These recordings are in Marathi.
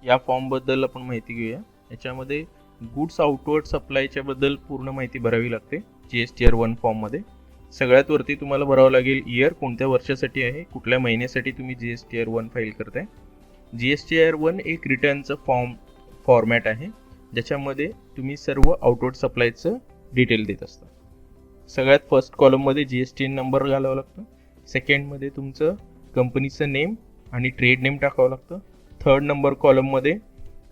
या फॉर्मबद्दल आपण माहिती घेऊया. याच्यामध्ये गुड्स आउटवर्ड सप्लायच्या बद्दल पूर्ण माहिती भरावी लागते GSTR 1 फॉर्ममध्ये. सगळ्यात वरती तुम्हाला भरावं लागेल इयर, कोणत्या वर्षासाठी आहे, कुठल्या महिन्यासाठी तुम्ही GSTR 1 फाईल करताय. GSTR 1 एक रिटर्नचं फॉर्मॅट आहे ज्याच्यामध्ये तुम्ही सर्व आउटवर्ड सप्लायचं डिटेल देत असता. सगळ्यात फर्स्ट कॉलममध्ये GST नंबर घालावा लागतो. सेकंडमध्ये तुमचं कंपनीचं नेम आणि ट्रेड नेम टाकावं लागतं. थर्ड नंबर कॉलममध्ये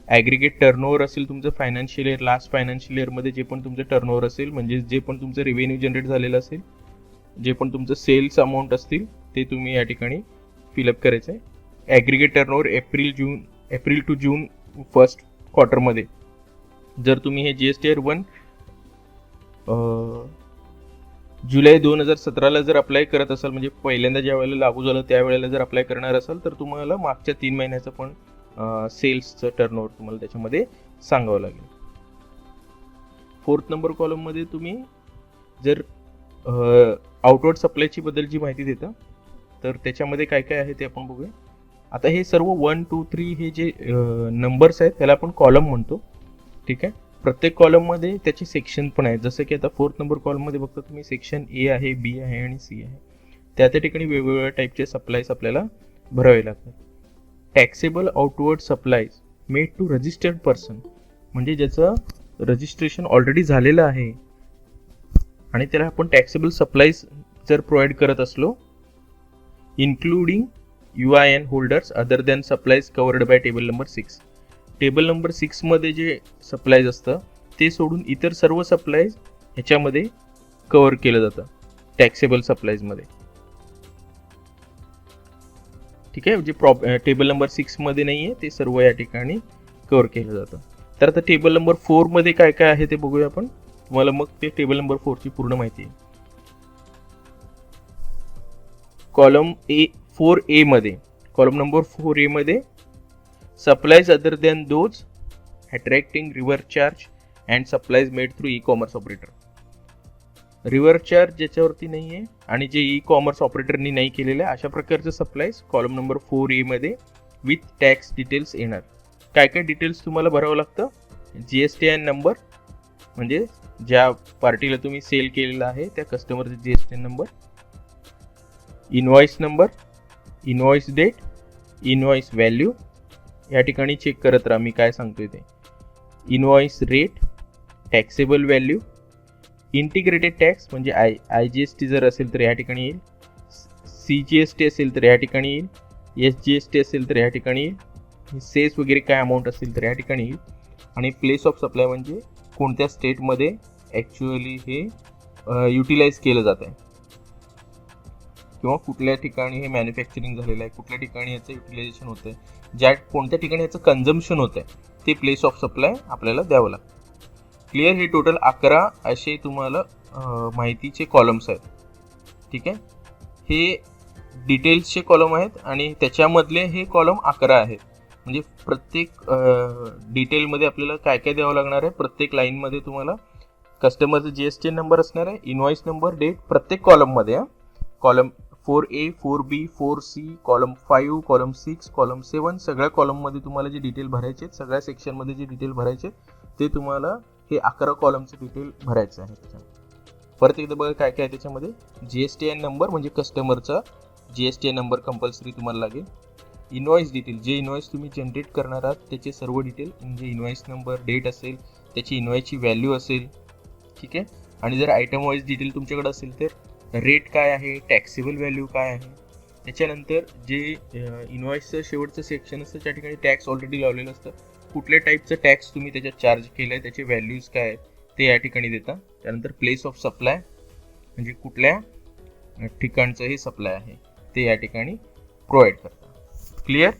ॲग्रिगेट टर्नओव्हर असेल तुमचं फायनान्शियल इयर, लास्ट फायनान्शियल इयरमध्ये जे पण तुमचं टर्नओव्हर असेल, म्हणजे जे पण तुमचं रेव्हेन्यू जनरेट झालेलं असेल, जे पण तुमचं सेल्स अमाऊंट असतील ते तुम्ही या ठिकाणी फिलअप करायचं आहे. Aggregate turnover April to June first क्वार्टरमध्ये जर तुम्ही हे GSTR 1 जुलै 2017ला जर अप्लाय करत असाल, म्हणजे पहिल्यांदा ज्या वेळेला लागू झालं त्यावेळेला जर अप्लाय करणार असाल, तर तुम्हाला मागच्या 3 महिन्याचं पण सेल्सचं टर्नओव्हर तुम्हाला त्याच्यामध्ये सांगावं लागेल. फोर्थ नंबर कॉलममध्ये तुम्ही जर आउटवर्ड सप्लायची बद्दल जी माहिती देता, तर त्याच्यामध्ये काय काय आहे ते आपण बघूया. आता हे सर्व 1, 2, 3 हे जे नंबर्स आहेत त्याला आपण कॉलम म्हणतो. ठीक आहे. प्रत्येक कॉलममध्ये त्याचे सेक्शन पण आहेत. जसं की आता फोर्थ नंबर कॉलममध्ये बघता तुम्ही सेक्शन A आहे, B आहे आणि C आहे. त्या ठिकाणी वेगवेगळ्या टाईपचे सप्लायज आपल्याला भरावे लागतात. Taxable outward supplies made to registered person, म्हणजे ज्याचं रजिस्ट्रेशन ऑलरेडी झालेलं आहे आणि त्याला आपण टॅक्सेबल सप्लायज जर प्रोव्हाइड करत असलो, including UIN holders other than supplies covered by table number 6. Table number 6 मध्ये जे सप्लायज असतं ते सोडून इतर सर्व सप्लायज ह्याच्यामध्ये कव्हर केलं जातं टॅक्सेबल सप्लायजमध्ये. ठीक आहे. जे टेबल नंबर 6 मध्ये नाही आहे ते सर्व या ठिकाणी कव्हर केलं जातं. तर आता टेबल नंबर 4 मध्ये काय काय आहे ते बघूया आपण. तुम्हाला मग ते टेबल नंबर 4 ची पूर्ण माहिती आहे. कॉलम 4A मध्ये, कॉलम नंबर 4A मध्ये supplies other than those attracting reverse charge and supplies made through e-commerce operator. Reverse charge ज्याच्यावरती नाही आहे आणि जे ई-कॉमर्स ऑपरेटरनी नाही केलेलं आहे अशा प्रकारचे सप्लायज कॉलम नंबर 4A मध्ये विथ टॅक्स डिटेल्स येणार. काय काय डिटेल्स तुम्हाला भरावं लागतं. GSTN नंबर, म्हणजे ज्या पार्टीला तुम्ही सेल केलेला आहे त्या कस्टमरचा GSTN number, invoice number, invoice date, invoice value, या ठिकाणी चेक करत राहा मी काय सांगतोय ते, invoice rate, taxable value, integrated tax म्हणजे IGST जर असेल तर या ठिकाणी येईल, CGST असेल तर या ठिकाणी येईल, SGST असेल तर या ठिकाणी येईल, सेस वगैरे काय अमाऊंट असेल तर या ठिकाणी येईल, आणि प्लेस ऑफ सप्लाय म्हणजे कोणत्या स्टेटमध्ये ॲक्च्युअली हे युटिलाइज केलं जात आहे किंवा कुठल्या ठिकाणी हे मॅन्युफॅक्चरिंग झालेलं आहे, कुठल्या ठिकाणी याचं युटिलायझेशन होतं आहे, कोणत्या ठिकाणी याचं कन्झम्पशन होतं आहे ते प्लेस ऑफ सप्लाय आपल्याला द्यावं लागतं. क्लिअर. हे टोटल 11 असे तुम्हाला माहितीचे कॉलम्स आहेत. ठीक आहे. हे डिटेल्सचे कॉलम आहेत आणि त्याच्यामधले हे कॉलम 11 आहेत. म्हणजे प्रत्येक डिटेलमध्ये आपल्याला काय काय द्यावं लागणार आहे. प्रत्येक लाईनमध्ये तुम्हाला कस्टमरचा GSTN नंबर असणार आहे, इनवॉइस नंबर, डेट, प्रत्येक कॉलममध्ये. Column 4A, 4B, 4C, column 5, column 6, column 7, सगळ्या कॉलममध्ये तुम्हाला जे डिटेल भरायचे, सगळ्या सेक्शनमध्ये जे डिटेल भरायचे ते तुम्हाला हे 11 कॉलमचे डिटेल भरायचं आहे. त्याच्यामध्ये परत एकदा बघा काय काय आहे त्याच्यामध्ये. GSTN नंबर म्हणजे कस्टमरचा GSTN नंबर कंपल्सरी तुम्हाला लागेल. इनवॉइस डिटेल, जे इनवॉइस तुम्ही जनरेट करणार आहात त्याचे सर्व डिटेल, म्हणजे इनवॉइस नंबर, डेट असेल, त्याची इनवॉइसची व्हॅल्यू असेल. ठीक आहे. आणि जर आयटम वाईज डिटेल तुमच्याकडे असेल तर रेट काय आहे, टॅक्सेबल व्हॅल्यू काय आहे. त्याच्यानंतर जे इनवॉइसचं शेवटचं सेक्शन असतं त्या ठिकाणी टॅक्स ऑलरेडी लावलेलं असतं. कुठल्या टाईपचं टॅक्स तुम्ही त्याच्यात चार्ज केलं आहे, त्याचे व्हॅल्यूज काय आहेत ते या ठिकाणी देता. त्यानंतर प्लेस ऑफ सप्लाय म्हणजे कुठल्या ठिकाणचं हे सप्लाय आहे ते या ठिकाणी प्रोव्हाइड करता. क्लिअर.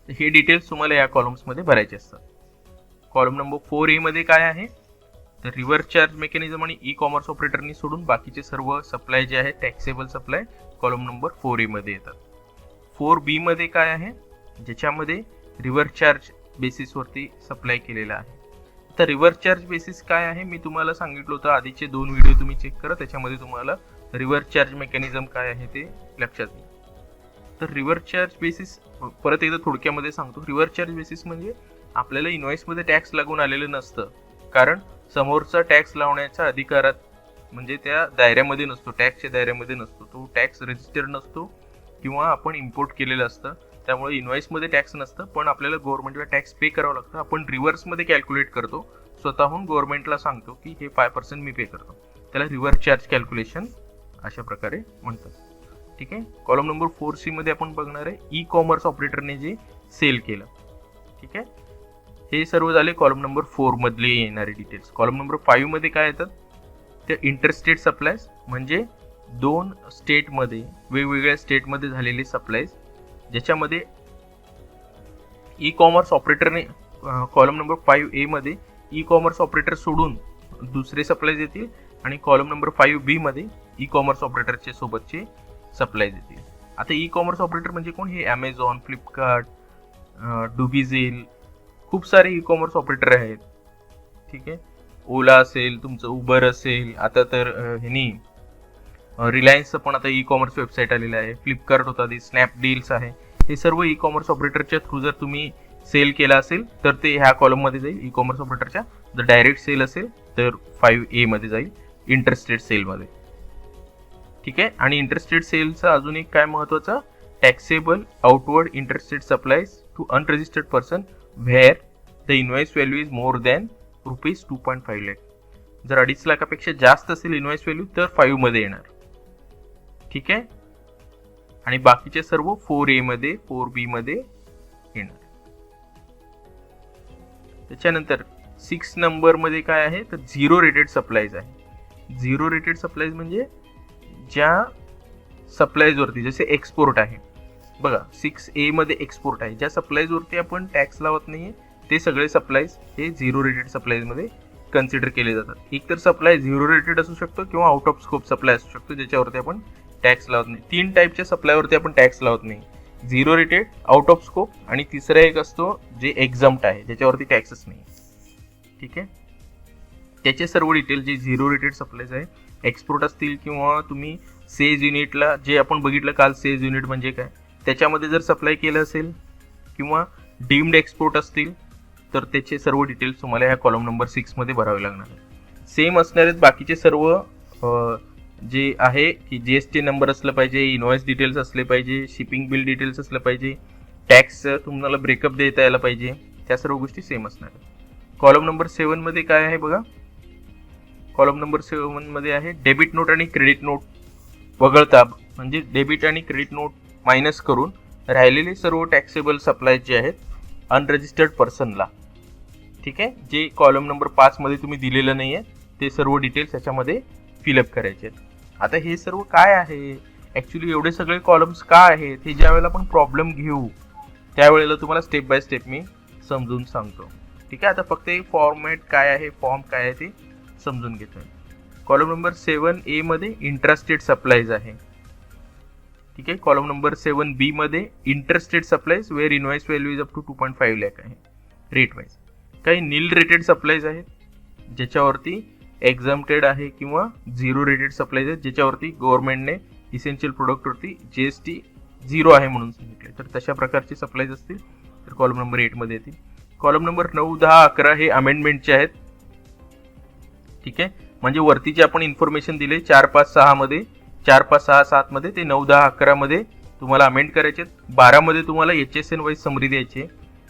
हे डिटेल्स तुम्हाला या कॉलम्समध्ये भरायचे असतात. कॉलम नंबर 4A मध्ये काय आहे तर रिव्हर्स चार्ज मेकॅनिझम आणि ई-कॉमर्स ऑपरेटरनी सोडून बाकीचे सर्व सप्लाय जे आहे taxable supply column number 4A मध्ये येतात. 4B मध्ये काय आहे ज्याच्यामध्ये रिव्हर्स चार्ज बेसिसवरती सप्लाय केलेला आहे. तर रिव्हर्स चार्ज बेसिस काय आहे मी तुम्हाला सांगितलं होतं, आधीचे 2 व्हिडिओ तुम्ही चेक करा, त्याच्यामध्ये तुम्हाला रिव्हर्स चार्ज मेकॅनिझम काय आहे ते लक्षात येईल. तर रिव्हर्स चार्ज बेसिस परत एकदा थोडक्यामध्ये सांगतो. रिव्हर्स चार्ज बेसिस म्हणजे आपल्याला इनव्हॉइसमध्ये टॅक्स लागून आलेलं नसतं, कारण समोरचा टॅक्स लावण्याच्या अधिकारात म्हणजे त्या दायऱ्यामध्ये नसतो, टॅक्सच्या दायऱ्यामध्ये नसतो, तो टॅक्स रजिस्टर्ड नसतो किंवा आपण इम्पोर्ट केलेलं असतं. त्यामुळे इनव्हॉइसमध्ये टॅक्स नसतं, पण आपल्याला गव्हर्नमेंटला टॅक्स पे करावं लागतं. आपण रिव्हर्समध्ये कॅल्क्युलेट करतो, स्वतःहून गव्हर्नमेंटला सांगतो की हे 5% मी पे करतो. त्याला रिव्हर्स चार्ज कॅल्क्युलेशन अशा प्रकारे म्हणतात. ठीक आहे. कॉलम नंबर 4C मध्ये आपण बघणार आहे ई कॉमर्स ऑपरेटरने जे सेल केलं. ठीक आहे. हे सर्व झाले कॉलम नंबर 4 मधले येणारे डिटेल्स. कॉलम नंबर 5 मध्ये काय येतात, ते इंटरस्टेट सप्लायज म्हणजे 2 स्टेटमध्ये वेगवेगळ्या स्टेटमध्ये झालेले सप्लायज, ज्याच्यामध्ये ई कॉमर्स ऑपरेटरने कॉलम नंबर 5A मध्ये ई कॉमर्स ऑपरेटर सोडून दुसरे सप्लायज येतील आणि कॉलम नंबर 5B मध्ये ई कॉमर्स ऑपरेटरचे सोबतचे सप्लायज येतील. आता ई कॉमर्स ऑपरेटर म्हणजे कोण, हे ॲमेझॉन, फ्लिपकार्ट, डुबीझेल, खूप सारे ई कॉमर्स ऑपरेटर आहेत. ठीक आहे. ओला असेल, तुमचं उबर असेल, आता तर ह्यानी रिलायन्सचं पण आता ई कॉमर्स वेबसाईट आलेलं आहे, फ्लिपकार्ट होता, ती स्नॅपडील्स आहे. हे सर्व ई कॉमर्स ऑपरेटरच्या थ्रू जर तुम्ही सेल केला असेल तर ते ह्या कॉलममध्ये जाईल ई कॉमर्स ऑपरेटरच्या. जर डायरेक्ट सेल असेल तर 5A मध्ये जाईल, इंटरस्टेट सेलमध्ये. ठीक आहे. आणि इंटरस्टेट सेलचा अजून एक काय महत्वाचं, taxable outward interstate supplies to unregistered person where the invoice value is more than ₹2.5 lakh. जर 2.5 लाखापेक्षा जास्त असेल इनव्हॉइस व्हॅल्यू तर 5 मध्ये येणार. ठीक आहे. आणि बाकीचे सर्व 4A मध्ये 4B मध्ये येणार. त्याच्यानंतर 6 नंबर मध्ये काय आहे तर झिरो रेटेड सप्लायज आहे. झिरो रेटेड सप्लायज म्हणजे ज्या सप्लायज वरती, जसे एक्सपोर्ट आहे बघा, 6A मध्ये एक्सपोर्ट आहे, ज्या सप्लायज वरती आपण टॅक्स लावत नाहीये ते सगळे सप्लायज हे झिरो रेटेड सप्लायज मध्ये कन्सिडर केले जातात. एक तर सप्लाय झिरो रेटेड असू शकतो किंवा आउट ऑफ स्कोप सप्लाय असू शकतो, ज्याच्यावरती आपण टॅक्स लावत नाही. 3 टाईपच्या सप्लायवरती आपण टॅक्स लावत नाही, zero rated, out of scope आणि तिसरा एक असतो जे एक्झम्प्ट आहे, ज्याच्यावरती टॅक्सच नाही. ठीक आहे. त्याचे सर्व डिटेल जे झिरो रेटेड सप्लायज आहे, एक्सपोर्ट असतील किंवा तुम्ही सेज युनिटला, जे आपण बघितलं काल सेज युनिट म्हणजे काय, त्याच्यामध्ये जर सप्लाय केलं असेल किंवा डीम्ड एक्सपोर्ट असतील तर त्याचे सर्व डिटेल्स तुम्हाला ह्या कॉलम नंबर 6 मध्ये भरावे लागणार आहे. सेम असणार आहेत बाकीचे सर्व जे आहे की जीएसटी नंबर असलं पाहिजे, इनव्हॉइस डिटेल्स असले पाहिजे, शिपिंग बिल डिटेल्स असलं पाहिजे, टॅक्स तुम्हाला ब्रेकअप देता यायला पाहिजे, त्या सर्व गोष्टी सेम असणार आहेत. कॉलम नंबर 7 मध्ये काय आहे बघा, कॉलम नंबर 7 मध्ये आहे डेबिट नोट आणि क्रेडिट नोट वगळता, म्हणजे डेबिट आणि क्रेडिट नोट मायनस करून राहिलेले सर्व टॅक्सेबल सप्लाय जे आहेत अनरजिस्टर्ड पर्सनला. ठीक आहे. जे कॉलम नंबर 5 मध्ये तुम्ही दिलेलं नाहीये ते सर्व डिटेल्स याच्यामध्ये फिलअप करायचे आहेत. आता हे सर्व काय आहे ऍक्च्युली, एवढे सगळे कॉलम्स का आहेत हे ज्या वेळेला आपण प्रॉब्लेम घेऊ त्यावेळेला तुम्हाला स्टेप बाय स्टेप मी समजून सांगतो. ठीक आहे. आता फक्त एक फॉर्मॅट काय आहे, फॉर्म काय आहे ते समजून घेतोय. कॉलम नंबर 7A मध्ये इंट्रास्टेट सप्लायज आहे. ठीक आहे. कॉलम नंबर 7B मध्ये interstate supplies where invoice value is up to 2.5 lakh आहे रेट वाईज. काही नील रेटेड सप्लायज आहेत ज्याच्यावरती एक्झम्प्टेड आहे किंवा झिरो रेटेड सप्लायज आहेत ज्याच्यावरती गव्हर्नमेंटने इसेन्शियल प्रोडक्टवरती जीएसटी 0 आहे म्हणून सांगितले. तर तशा प्रकारचे सप्लायज असतील तर कॉलम नंबर 8 मध्ये येतील. कॉलम नंबर 9, 10, 11 हे अमेंडमेंटचे आहेत. ठीक आहे. म्हणजे वरती जे आपण इन्फॉर्मेशन दिले 4, 5, 6 मध्ये, 4, 5, 6, 7 मध्ये, ते 9, 10, 11 मध्ये तुम्हाला अमेंड करायचे. 12 मध्ये तुम्हाला HSN वाईज समरी द्यायची,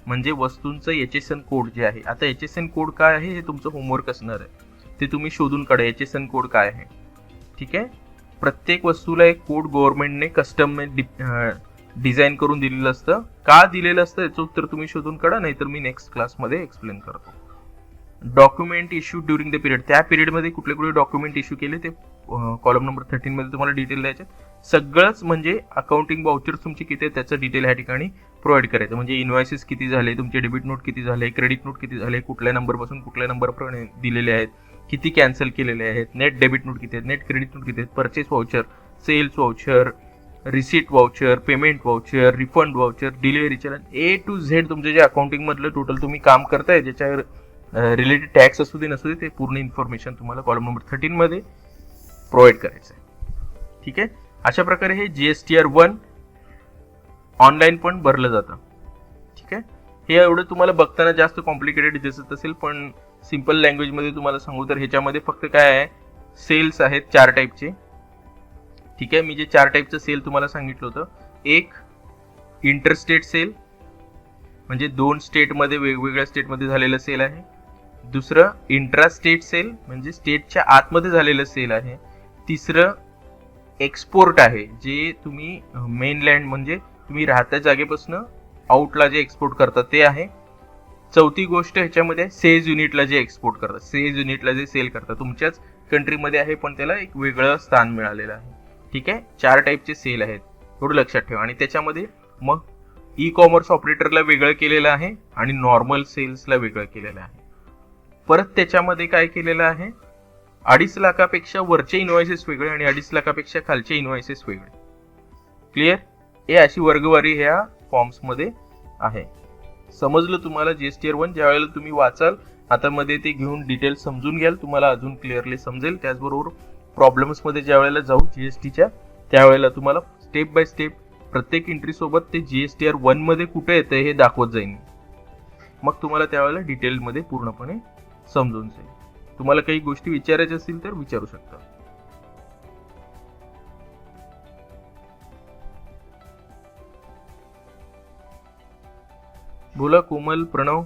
म्हणजे वस्तूंचं HSN कोड जे आहे. आता HSN कोड काय आहे हे तुमचं होमवर्क असणार आहे, ते तुम्ही शोधून काढा HSN कोड काय आहे. ठीक आहे. प्रत्येक वस्तूला एक कोड गव्हर्नमेंटने कस्टम डिझाईन करून दिलेलं असतं. का दिलेलं असतं याचं उत्तर तुम्ही शोधून काढा, नाहीतर मी नेक्स्ट क्लासमध्ये एक्सप्लेन करतो. Document issue during the period, त्या पिरियडमध्ये कुठले कुठले डॉक्युमेंट इश्यू केले ते कॉलम नंबर 13 मध्ये तुम्हाला डिटेल द्यायचे. सगळंच म्हणजे अकाउंटिंग वाउचर्स तुमचे किती आहेत त्याचं डिटेल ह्या ठिकाणी प्रोव्हाइड करायचं. म्हणजे इन्व्हॉइसेस किती झाले, तुमचे डेबिट नोट किती झाले, क्रेडिट नोट किती झाले, कुठल्या नंबरपासून कुठल्या नंबरपर्यंत दिलेले आहेत, किती कॅन्सल केलेले आहेत, नेट डेबिट नोट किती आहेत, नेट क्रेडिट नोट किती आहेत, purchase voucher, sales voucher, receipt voucher, payment voucher, refund voucher, delivery challan, A to Z तुमचे जे अकाउंटिंग मधलं टोटल तुम्ही काम करताय ज्याच्यावर रिलेटेड टॅक्स असू दे नसू दे, ते पूर्ण इन्फॉर्मेशन तुम्हाला कॉलम नंबर 13 मध्ये प्रोव्हाइड करायचं आहे. ठीक आहे. अशा प्रकारे हे GSTR 1 ऑनलाईन पण भरलं जातं. ठीक आहे, हे एवढं तुम्हाला बघताना जास्त कॉम्प्लिकेटेड दिसत असेल, पण सिम्पल लँग्वेजमध्ये तुम्हाला सांगू तर ह्याच्यामध्ये फक्त काय आहे, सेल्स आहेत 4 टाईपचे. ठीक आहे, मी जे 4 टाईपचं सेल तुम्हाला सांगितलं होतं, एक इंटरस्टेट सेल म्हणजे 2 स्टेटमध्ये वेगवेगळ्या स्टेटमध्ये झालेलं सेल आहे. दुसरं इंट्रा स्टेट सेल म्हणजे स्टेटच्या आतमध्ये झालेलं सेल आहे. तिसरं एक्सपोर्ट आहे, जे तुम्ही मेनलँड म्हणजे तुम्ही राहत्या जागेपासून आउटला जे एक्सपोर्ट करतात ते आहे. चौथी गोष्ट ह्याच्यामध्ये सेज युनिटला जे एक्सपोर्ट करतात, सेज युनिटला जे सेल करतात, तुमच्याच कंट्रीमध्ये आहे पण त्याला एक वेगळं स्थान मिळालेलं आहे. ठीक आहे, 4 टाईपचे सेल आहेत, थोडं लक्षात ठेवा. आणि त्याच्यामध्ये मग ई कॉमर्स ऑपरेटरला वेगळं केलेलं आहे आणि नॉर्मल सेल्सला वेगळं केलेलं आहे. परत त्याच्यामध्ये काय केलेलं आहे, 2.5 लाखापेक्षा वरचे इन्व्हॉइसेस वेगळे आणि 2.5 लाखापेक्षा खालचे इन्व्हॉइसेस वेगळे. क्लिअर, हे अशी वर्गवारी ह्या फॉर्म्स मध्ये आहे. समजलं तुम्हाला जीएसटीआर 1? ज्या वेळेला तुम्ही वाचाल हातामध्ये ते घेऊन डिटेल समजून घ्याल, तुम्हाला अजून क्लिअरली समजेल. त्याचबरोबर प्रॉब्लेम्स मध्ये ज्या वेळेला जाऊ जीएसटीच्या, त्यावेळेला तुम्हाला स्टेप बाय स्टेप प्रत्येक एंट्री सोबत ते जीएसटीआर 1 मध्ये कुठे येतं हे दाखवत जाईन. मग तुम्हाला त्यावेळेला डिटेलमध्ये पूर्णपणे समजून जाईल. तुम्हाला काही गोष्टी विचारायच्या असतील तर विचारू शकता. बोला Komal, Pranav.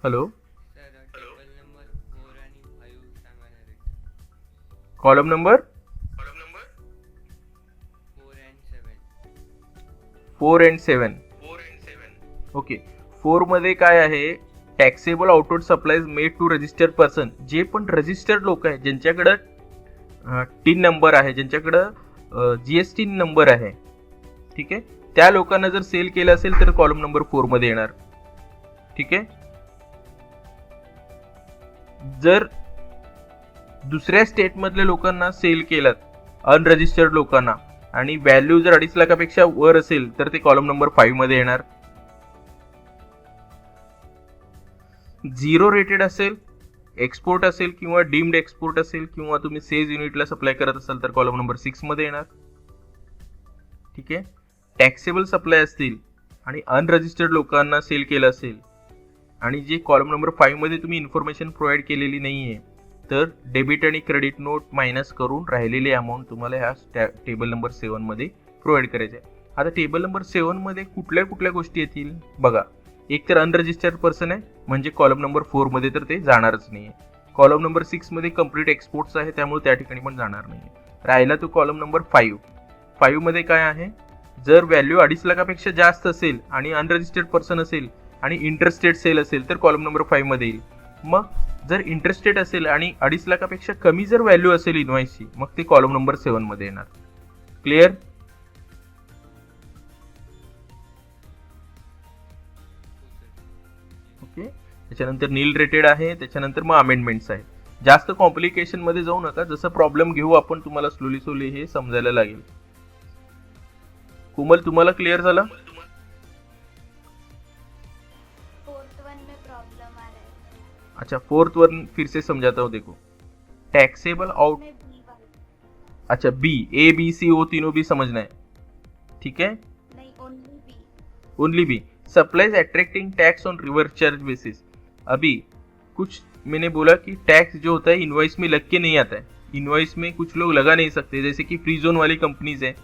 Hello. Column number 4 and 7. Okay, 4 मध्ये काय आहे, taxable outward supplies made to registered person. जे पण रजिस्टर्ड लोक आहेत, ज्यांच्याकडं टिन नंबर आहे, ज्यांच्याकडं जीएसटी नंबर आहे, ठीक आहे, त्या लोकांना जर सेल केलं असेल तर कॉलम नंबर 4 मध्ये येणार. ठीक आहे, जर दुसऱ्या स्टेट मधल्या लोकांना सेल केलं, अनरजिस्टर्ड लोकांना, आणि व्हॅल्यू जर 2.5 लाखापेक्षा वर असेल तर ते कॉलम नंबर 5 मध्ये येणार. 0 रेटेड असेल, एक्सपोर्ट असेल किंवा डीम्ड एक्सपोर्ट असेल किंवा तुम्ही सेज युनिटला सप्लाय करत असाल तर कॉलम नंबर 6 मध्ये येणार. ठीक आहे, टॅक्सेबल सप्लाय असतील आणि अनरजिस्टर्ड लोकांना सेल केलं असेल आणि जे कॉलम नंबर 5 मध्ये तुम्ही इन्फॉर्मेशन प्रोव्हाइड केलेली नाहीये, तर डेबिट आणि क्रेडिट नोट मायनस करून राहिलेली अमाऊंट तुम्हाला ह्या टेबल नंबर 7 मध्ये प्रोव्हाइड करायचे आहे. आता टेबल नंबर 7 मध्ये कुठल्या कुठल्या गोष्टी येतील बघा. एक तर अनरजिस्टर्ड पर्सन आहे, म्हणजे कॉलम नंबर 4 मध्ये तर ते जाणारच नाहीये. कॉलम नंबर 6 मध्ये कम्प्लीट एक्सपोर्ट्स आहे, त्यामुळे त्या ठिकाणी पण जाणार नाही. राहिला तो कॉलम नंबर 5 मध्ये काय आहे, जर व्हॅल्यू 2.5 लाखापेक्षा जास्त असेल आणि अनरजिस्टर्ड पर्सन असेल आणि इंटरस्टेट सेल असेल तर कॉलम नंबर 5 मध्ये येईल. मग जर इंटरस्टेट असेल आणि 2.5 लाखापेक्षा कमी जर व्हॅल्यू असेल इन्व्हॉइसची, मग ते कॉलम नंबर 7 मध्ये येणार. क्लिअर? ओके, त्याच्यानंतर नील रेटेड आहे, त्याच्यानंतर मग अमेंडमेंट्स आहे. जास्त कॉम्प्लिकेशन मध्ये जाऊ नका, जसं प्रॉब्लेम घेऊ आपण तुम्हाला स्लोली हे समजायला लागेल. कोमल, तुम्हाला क्लिअर झालं? अच्छा, 4th वन फिर से समझाता हूँ. देखो, टैक्सेबल आउट, अच्छा बी, ए बी सी ओ तीनों भी समझना है. ठीक है, नहीं, only B. Supplies attracting tax on reverse charge basis. अभी कुछ मैंने बोला कि टैक्स जो होता है इनवॉइस में लग के नहीं आता है. इनवॉइस में कुछ लोग लगा नहीं सकते, जैसे कि फ्री जोन वाली कंपनीज है,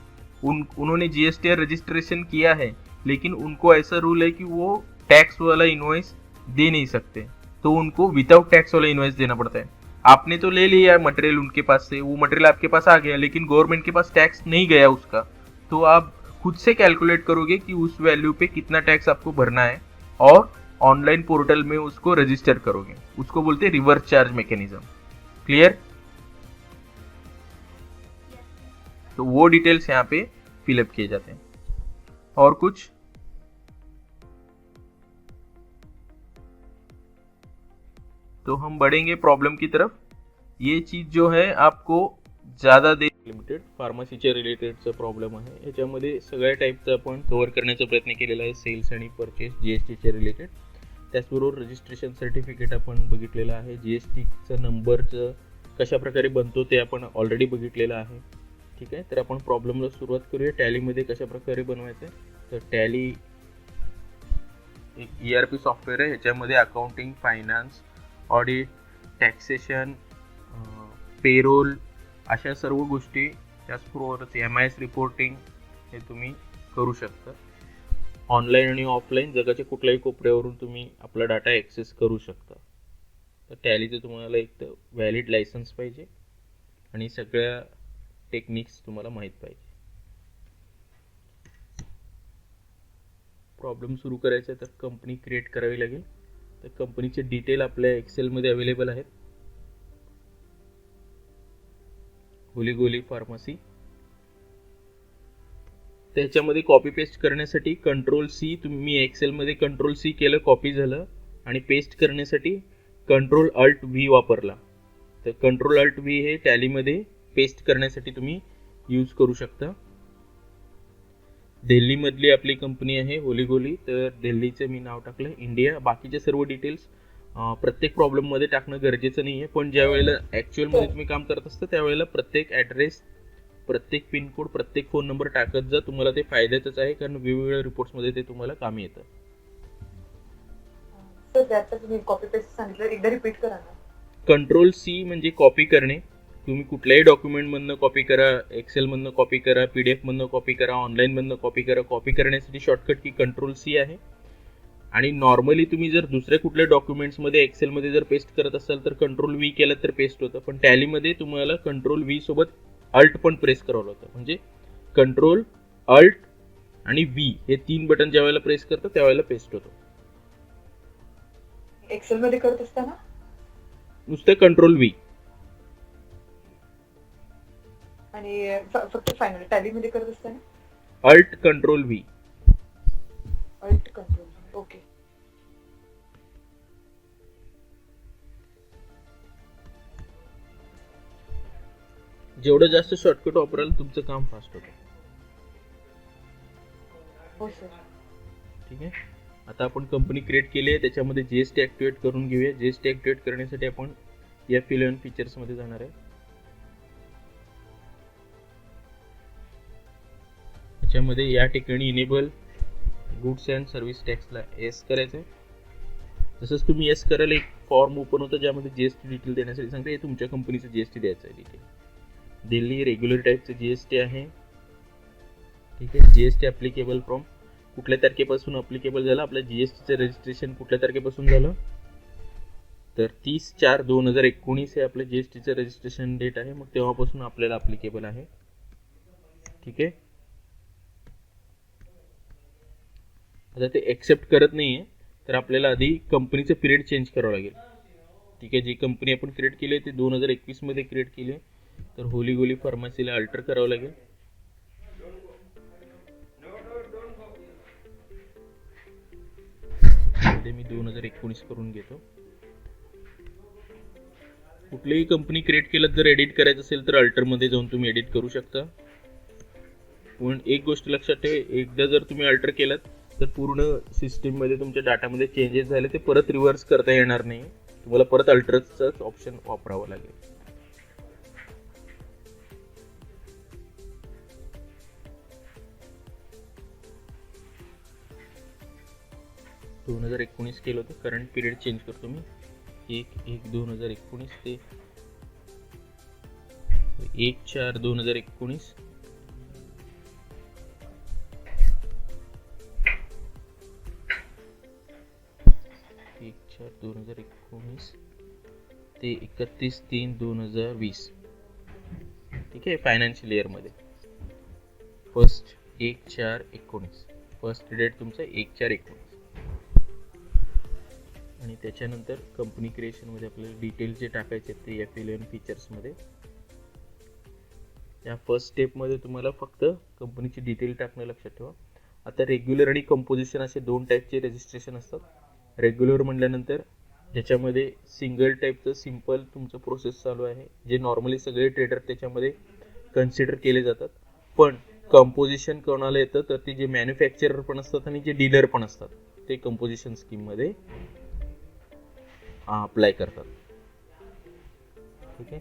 उन्होंने जीएसटीआर रजिस्ट्रेशन किया है, लेकिन उनको ऐसा रूल है कि वो टैक्स वाला इनवॉइस दे नहीं सकते, तो उनको विदाउट टैक्स वाला इनवॉइस देना पड़ता है. आपने तो ले लिया मटेरियल उनके पास से, वो मटेरियल आपके पास आ गया, लेकिन गवर्नमेंट के पास टैक्स नहीं गया उसका, तो आप खुद से कैलकुलेट करोगे कि उस वैल्यू पे कितना टैक्स आपको भरना है और ऑनलाइन पोर्टल में उसको रजिस्टर करोगे. उसको बोलते हैं रिवर्स चार्ज मैकेनिज्म. क्लियर? तो वो डिटेल्स यहाँ पे फिलअप किए जाते हैं. और कुछ? तो हम बढ़ेंगे प्रॉब्लेम की तरफ. ये चीज जो है आपको ज्यादा दे लिमिटेड फार्मसीच्या रिलेटेडचा प्रॉब्लेम आहे. याच्यामध्ये सगळ्या टाईपचा आपण कव्हर करण्याचा प्रयत्न केलेला आहे, सेल्स आणि परचेस जीएसटीच्या रिलेटेड. त्याचबरोबर रजिस्ट्रेशन सर्टिफिकेट आपण बघितलेलं आहे, जीएसटीचं नंबरचं कशा प्रकारे बनतो ते आपण ऑलरेडी बघितलेलं आहे. ठीक आहे, तर आपण प्रॉब्लेमला सुरुवात करूया. टॅलीमध्ये कशा प्रकारे बनवायचं आहे. तर टॅली एक ERP सॉफ्टवेअर आहे. ह्याच्यामध्ये accounting, finance, audit, taxation, payroll अशा सर्व गोष्टी, त्याचबरोबरच MIS रिपोर्टिंग हे तुम्ही करू शकता. ऑनलाईन आणि ऑफलाईन जगाच्या कुठल्याही कोपऱ्यावरून तुम्ही आपला डाटा ॲक्सेस करू शकता. तर टॅलीचं तुम्हाला एक तर व्हॅलिड लायसन्स पाहिजे आणि सगळ्या टेक्निक्स तुम्हाला माहीत पाहिजे. प्रॉब्लेम सुरू करायचा तर कंपनी क्रिएट करावी लागेल. तर कंपनीचे डिटेल आपल्या एक्सेलमध्ये अवेलेबल आहेत. होलीगोली फार्मसी. त्याच्यामध्ये कॉपी पेस्ट करण्यासाठी Ctrl+C, तुम्ही एक्सेलमध्ये Ctrl+C केलं, कॉपी झालं, आणि पेस्ट करण्यासाठी Ctrl+Alt+V वापरला. तर Ctrl+Alt+V हे टॅलीमध्ये पेस्ट करण्यासाठी तुम्ही यूज करू शकता. दिल्लीमधली आपली कंपनी आहे होलीगोली. तर दिल्लीचं मी नाव टाकलं, इंडिया. बाकीचे सर्व डिटेल्स प्रत्येक प्रॉब्लेममध्ये टाकणं गरजेचं नाही आहे, पण ज्या वेळेला ॲक्च्युअलमध्ये तुम्ही काम करत असता त्यावेळेला प्रत्येक ॲड्रेस, प्रत्येक पिनकोड, प्रत्येक फोन नंबर टाकत जा. तुम्हाला ते फायद्याचंच आहे, कारण वेगवेगळ्या रिपोर्ट्समध्ये ते तुम्हाला कामी येतं. तुम्ही कॉपी पेस्ट सांगितलं, एकदा रिपीट करा ना. Ctrl+C म्हणजे कॉपी करणे. तुम्ही कुठल्याही डॉक्युमेंटमधनं कॉपी करा, एक्सेलमधनं कॉपी करा, PDF मधनं कॉपी करा, ऑनलाईनमधनं कॉपी करा. कॉपी करण्यासाठी शॉर्टकट की Ctrl+C आहे. आणि नॉर्मली तुम्ही जर दुसऱ्या कुठल्या डॉक्युमेंट्समध्ये एक्सेलमध्ये जर पेस्ट करत असाल तर Ctrl+V केलं तर पेस्ट होतं, पण टॅलीमध्ये तुम्हाला Ctrl+V सोबत Alt पण प्रेस करावं होतं. म्हणजे Ctrl, Alt आणि V हे 3 बटन ज्या वेळेला प्रेस करतात त्यावेळेला पेस्ट होतो. एक्सेल मध्ये करत असताना नुसतं Ctrl+V आणि फक्त फायनल टॅली मध्ये करत असताना Alt Ctrl+V. Alt Ctrl. Okay. जेवढं जास्त शॉर्टकट वापराल तुमचं काम फास्ट होतं. हो सर. ठीक आहे, आता आपण कंपनी क्रिएट केली आहे. त्याच्यामध्ये GST ॲक्टिवेट करून घेऊया. GST ॲक्टिवेट करण्यासाठी आपण F11 फीचर्समध्ये जाणार आहे. त्याच्यामध्ये या ठिकाणी इनेबल गुड्स अँड सर्व्हिस टॅक्सला येस करायचं आहे. तसंच तुम्ही येस करायला एक फॉर्म ओपन होतं ज्यामध्ये GST डिटेल देण्यासाठी सांगते. हे तुमच्या कंपनीचं GST द्यायचं आहे डिटेल. दिल्ली रेग्युलर टाईपचं GST आहे. ठीक आहे, GST ॲप्लिकेबल फ्रॉम कुठल्या तारखेपासून ॲप्लिकेबल झालं. आपल्या GSTचं रजिस्ट्रेशन कुठल्या तारखेपासून झालं तर 30/4/2019 हे आपलं GSTचं रजिस्ट्रेशन डेट आहे. मग तेव्हापासून आपल्याला ॲप्लिकेबल आहे. ठीक आहे, आता ते ॲक्सेप्ट करत नाही आहे तर आपल्याला आधी कंपनीचं पिरियड चेंज करावं लागेल. ठीक आहे, जी कंपनी आपण क्रिएट केली आहे ती 2021 मध्ये क्रिएट केली आहे. तर होलीगोली फार्मसीला अल्टर करावं लागेल. मी 2019 करून घेतो. कुठलीही कंपनी क्रिएट केलं जर एडिट करायचं असेल तर अल्टरमध्ये जाऊन तुम्ही एडिट करू शकता. पण एक गोष्ट लक्षात ठेवा, एकदा जर तुम्ही अल्टर केलात तर पूर्ण सिस्टीममध्ये तुमच्या डाटामध्ये चेंजेस झाले ते परत रिव्हर्स करता येणार नाही. तुम्हाला परत अल्टरचाच ऑप्शन वापरावं लागेल. 2019 केलं होतं. करंट पिरियड चेंज करतो मी. 1/1/2019 ते 1/4/2019. ते 31/3/2020. ठीक आहे, फायनान्शियल इयरमध्ये फर्स्ट 1/4/19. फर्स्ट डेट तुमचं 1/4/19. आणि त्याच्यानंतर कंपनी क्रिएशनमध्ये आपल्याला डिटेल्स जे टाकायचे आहेत ते F11 फीचर्समध्ये. त्या फर्स्ट स्टेपमध्ये तुम्हाला फक्त कंपनीची डिटेल टाकणं लक्षात ठेवा. आता रेग्युलर आणि कंपोजिशन असे 2 टाईपचे रजिस्ट्रेशन असतात. रेग्युलर म्हटल्यानंतर ज्याच्यामध्ये सिंगल टाईपचं सिम्पल तुमचं प्रोसेस चालू आहे, जे नॉर्मली सगळे ट्रेडर त्याच्यामध्ये कन्सिडर केले जातात. पण कंपोजिशन कोणाला येतं तर ते जे मॅन्युफॅक्चरर पण असतात आणि जे डीलर पण असतात ते कंपोजिशन स्कीममध्ये अप्लाय करतात. ठीक आहे,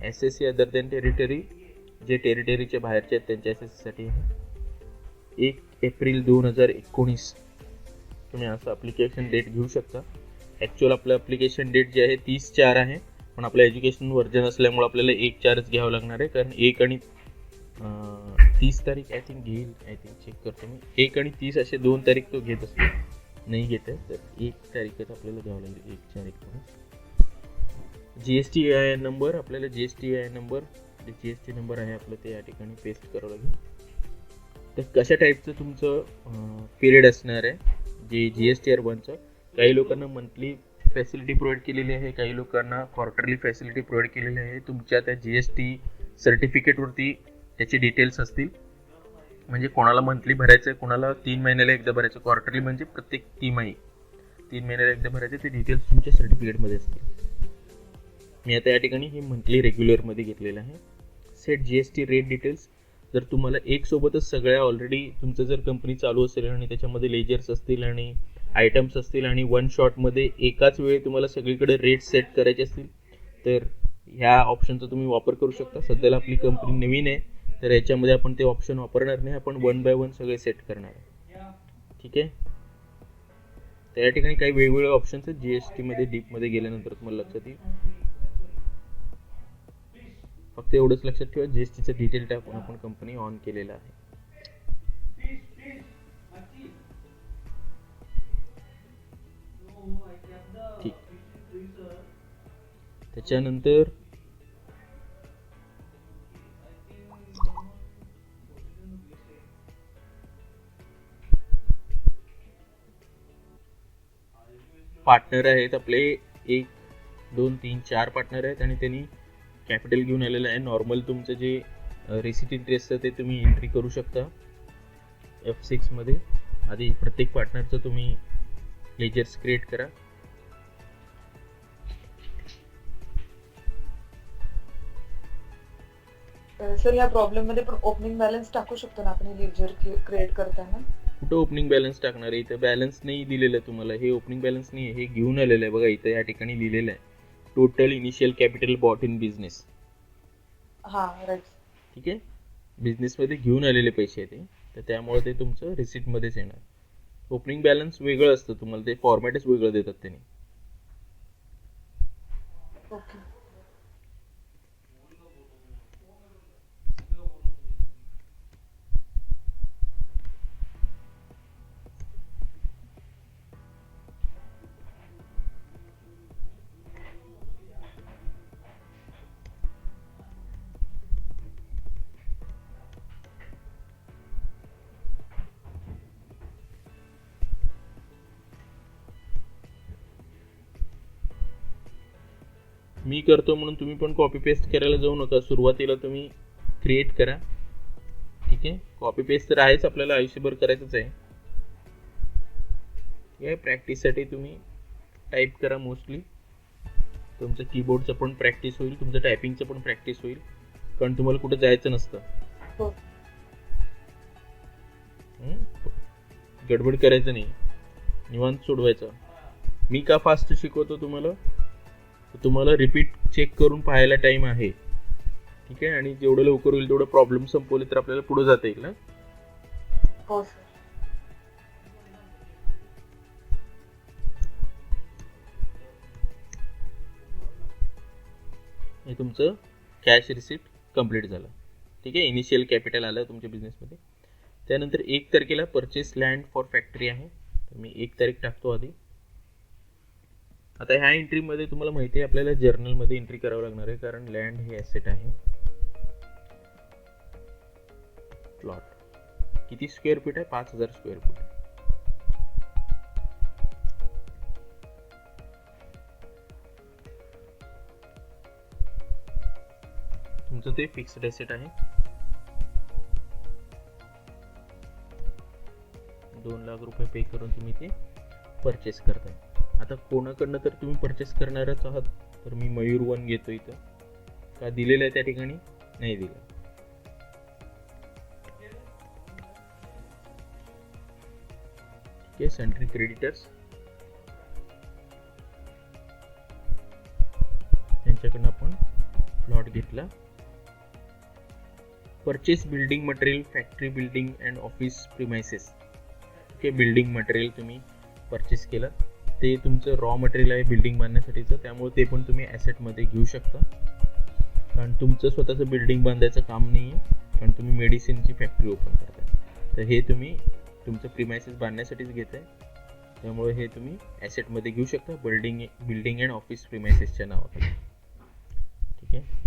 SSC अदर दॅन टेरिटरी, जे टेरिटरीच्या बाहेरचे आहेत त्यांच्या SSCसाठी आहे. 1 एप्रिल 2019 तुम्ही असं ॲप्लिकेशन डेट घेऊ शकता. ॲक्च्युअल आपलं ॲप्लिकेशन डेट जे आहे 30/4 आहे, पण आपलं एज्युकेशन व्हर्जन असल्यामुळे आपल्याला 1/4च घ्यावं लागणार आहे, कारण 1 आणि 30 तारीख आय थिंक घेईल. चेक करतो मी. 1 आणि 30 असे 2 तारीख तो घेत असतो, नाही घेत आहे तर 1 तारीखच आपल्याला घ्यावं लागेल. 1/4 GST नंबर, आपल्याला GST नंबर, GST नंबर आहे आपलं ते या ठिकाणी पेस्ट करावं लागेल. तर कशा टाईपचं तुमचं पिरियड असणार आहे जे GSTR1चं. काही लोकांना मंथली फॅसिलिटी प्रोव्हाइड केलेली आहे, काही लोकांना क्वार्टरली फॅसिलिटी प्रोव्हाइड केलेली आहे. तुमच्या त्या GST सर्टिफिकेटवरती त्याचे डिटेल्स असतील, म्हणजे कोणाला मंथली भरायचं आहे, कोणाला 3 महिन्याला एकदा भरायचं. क्वार्टरली म्हणजे प्रत्येक तिमाही 3 महिन्याला एकदा भरायचे, ते डिटेल्स तुमच्या सर्टिफिकेटमध्ये असतील. मी आता या ठिकाणी हे मंथली रेग्युलरमध्ये घेतलेलं आहे. Set GST rate details. जर तुम्हाला एक सोबतच सगळ्या ऑलरेडी तुमचं जर कंपनी चालू असेल आणि त्याच्यामध्ये लेजर्स असतील आणि आयटम्स असतील आणि वन शॉटमध्ये एकाच वेळी तुम्हाला सगळीकडे रेट सेट करायचे असतील, तर ह्या ऑप्शनचा तुम्ही वापर करू शकता. सध्याला आपली कंपनी नवीन आहे, तर याच्यामध्ये आपण ते ऑप्शन वापरणार नाही, आपण 1 बाय 1 सगळे सेट करणार आहे. ठीक आहे. तर या ठिकाणी काही वेगवेगळे ऑप्शन्स आहेत. GSTमध्ये डीपमध्ये गेल्यानंतर तुम्हाला लक्षात येईल. फक्त एवढंच लक्षात ठेवा, GSTचं डिटेल टाकून आपण कंपनी ऑन केलेला आहे. ठीक. त्याच्यानंतर पार्टनर आहेत आपले 1, 2, 3, 4 पार्टनर आहेत आणि त्यांनी कॅपिटल घेऊन आलेलं आहे. नॉर्मल तुमचं जे रेसिट इंटरेस्ट आहे ते तुम्ही एंट्री करू शकता F6 मध्ये. आधी प्रत्येक पार्टनरचं तुम्ही लेजर्स क्रिएट करा. सर या प्रॉब्लेम मध्ये पण ओपनिंग बॅलन्स टाकू शकतो ना आपण लेजर क्रिएट करताना? कुठं ओपनिंग बॅलन्स टाकणार आहे? इथं बॅलन्स नाही दिलेलं तुम्हाला. हे ओपनिंग बॅलन्स नाही आहे, हे घेऊन आलेलं आहे बघा. इथं या ठिकाणी लिहिलेलं आहे total initial capital bought in business. हां राईट. ठीक आहे. बिझनेसमध्ये घेऊन आलेले पैसे आहे ते, तर त्यामुळे ते तुमचं रिसिटमध्येच येणार. ओपनिंग बॅलन्स वेगळं असतं, तुम्हाला ते फॉर्मॅटच वेगळं देतात त्यांनी. ओके. मी करतो म्हणून तुम्ही पण कॉपी पेस्ट करायला जाऊ नका. सुरुवातीला तुम्ही क्रिएट करा. ठीक आहे. कॉपी पेस्ट तर आहेच, आपल्याला आयुष्यभर करायचंच आहे. ठीक आहे. प्रॅक्टिससाठी तुम्ही टाईप करा मोस्टली. तुमचं कीबोर्डचं पण प्रॅक्टिस होईल, तुमचं टायपिंगचं पण प्रॅक्टिस होईल, कारण तुम्हाला कुठं जायचं नसतं. गडबड करायचं नाही, निवांत सोडवायचं. मी का फास्ट शिकवतो तुम्हाला, तुम्हाला रिपीट चेक करून पाहायला टाइम आहे. ठीक आहे. आणि जेवढं लवकर होईल तेवढं प्रॉब्लेम संपवले तर आपल्याला पुढे जाता येईल ना. हो सर. हे तुमचं कॅश रिसिप्ट कंप्लीट झालं. ठीक आहे. इनिशियल कॅपिटल आलं तुमच्या बिझनेसमध्ये. त्यानंतर 1 तारखेला परचेस लँड फॉर फॅक्टरी आहे, तर मी 1 तारीख टाकतो आधी. आता ह्या एंट्रीमध्ये तुम्हाला माहिती आहे आपल्याला जर्नलमध्ये एंट्री करावं लागणार आहे, कारण लँड हे ॲसेट आहे. प्लॉट किती स्क्वेअर फीट आहे? 5000 स्क्वेअर फूट. तुमचं ते फिक्स्ड ॲसेट आहे. 2 लाख रुपये पे करून तुम्ही ते परचेस करताय. आता कोणाकडनं तर तुम्ही परचेस करणारच आहात, तर मी मयूर 1 घेतो. इथं का दिलेलं आहे त्या ठिकाणी? नाही दिलं. ठीक आहे. सेंट्री क्रेडिटर्स, त्यांच्याकडनं आपण प्लॉट घेतला. घेतला. Purchase building material factory building and office premises. Okay, building material तुम्ही परचेस केलं, ते तुमचं रॉ मटेरियल आहे बिल्डिंग बांधण्यासाठीचं, त्यामुळे ते पण तुम्ही ॲसेटमध्ये घेऊ शकता. कारण तुमचं स्वतःचं बिल्डिंग बांधायचं काम नाही आहे, कारण तुम्ही मेडिसिनची फॅक्टरी ओपन करताय. तर हे तुम्ही तुमचं प्रिमायसेस बांधण्यासाठीच घेताय, त्यामुळे हे तुम्ही ॲसेटमध्ये घेऊ शकता बिल्डिंग अँड ऑफिस प्रिमायसेसच्या नावाखाली. ठीक आहे.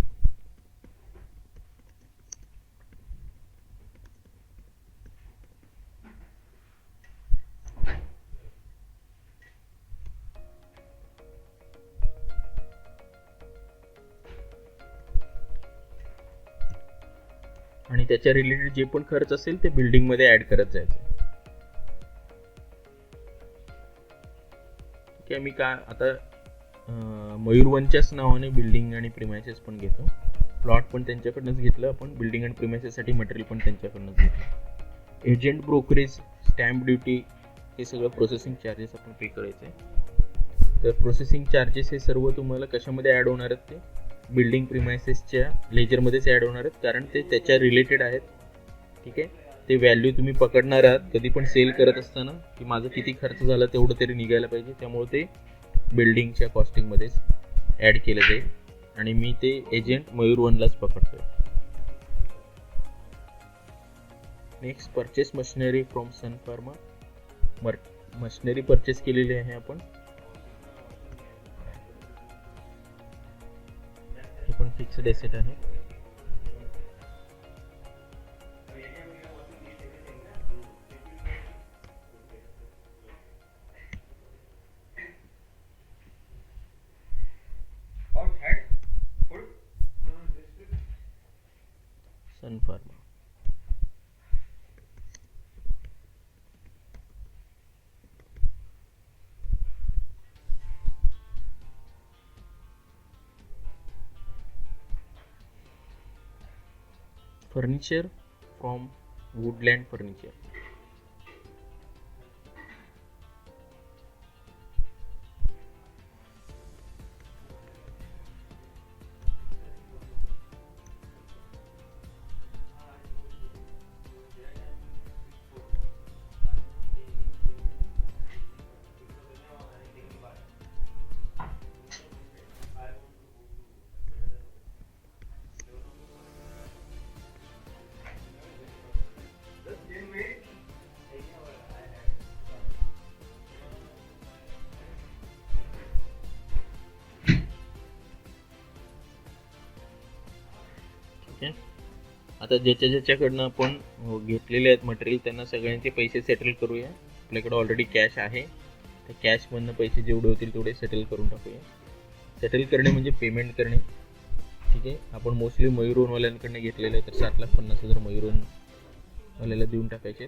आणि त्याच्या रिलेटेड जे पण खर्च असेल ते बिल्डिंगमध्ये ॲड करत जायचं. ठीक आहे. मी का आता मयूरवनच्याच नावाने बिल्डिंग आणि प्रिमायसेस पण घेतो. प्लॉट पण त्यांच्याकडनंच घेतलं आपण, बिल्डिंग आणि प्रिमायसेससाठी मटेरियल पण त्यांच्याकडनंच घेतलं. एजंट ब्रोकरेज, स्टॅम्प ड्युटी, हे सगळं प्रोसेसिंग चार्जेस आपण पे करायचे. तर प्रोसेसिंग चार्जेस हे सर्व तुम्हाला कशामध्ये ॲड होणार आहेत, ते बिल्डिंग प्रिमायसेसच्या लेजरमध्येच ॲड होणार आहेत, कारण ते त्याच्या रिलेटेड आहेत. ठीक आहे. ते व्हॅल्यू तुम्ही पकडणार आहात कधी पण सेल करत असताना, की माझं किती खर्च झाला तेवढं तरी निघायला पाहिजे, त्यामुळे ते बिल्डिंगच्या कॉस्टिंगमध्येच ॲड केलं जाईल. आणि मी ते एजंट मयूरवनलाच पकडतोय. Next, purchase machinery from Sun Pharma. Machinery purchase केलेली आहे आपण, हे पण फिक्स्ड एसेट आहे. Sun Pharma. Furniture from Woodland furniture. आता ज्याच्याकडनं आपण घेतलेले आहेत मटेरियल त्यांना सगळ्यांचे पैसे सेटल करूया. आपल्याकडे ऑलरेडी कॅश आहे, त्या कॅशमधनं पैसे जेवढे होतील तेवढे सेटल करून टाकूया. सेटल करणे म्हणजे पेमेंट करणे. ठीक आहे. आपण मोस्टली मयूरवनवाल्यांकडनं घेतलेलं आहे, तर 7,50,000 मयूरवनवाल्याला देऊन टाकायचे.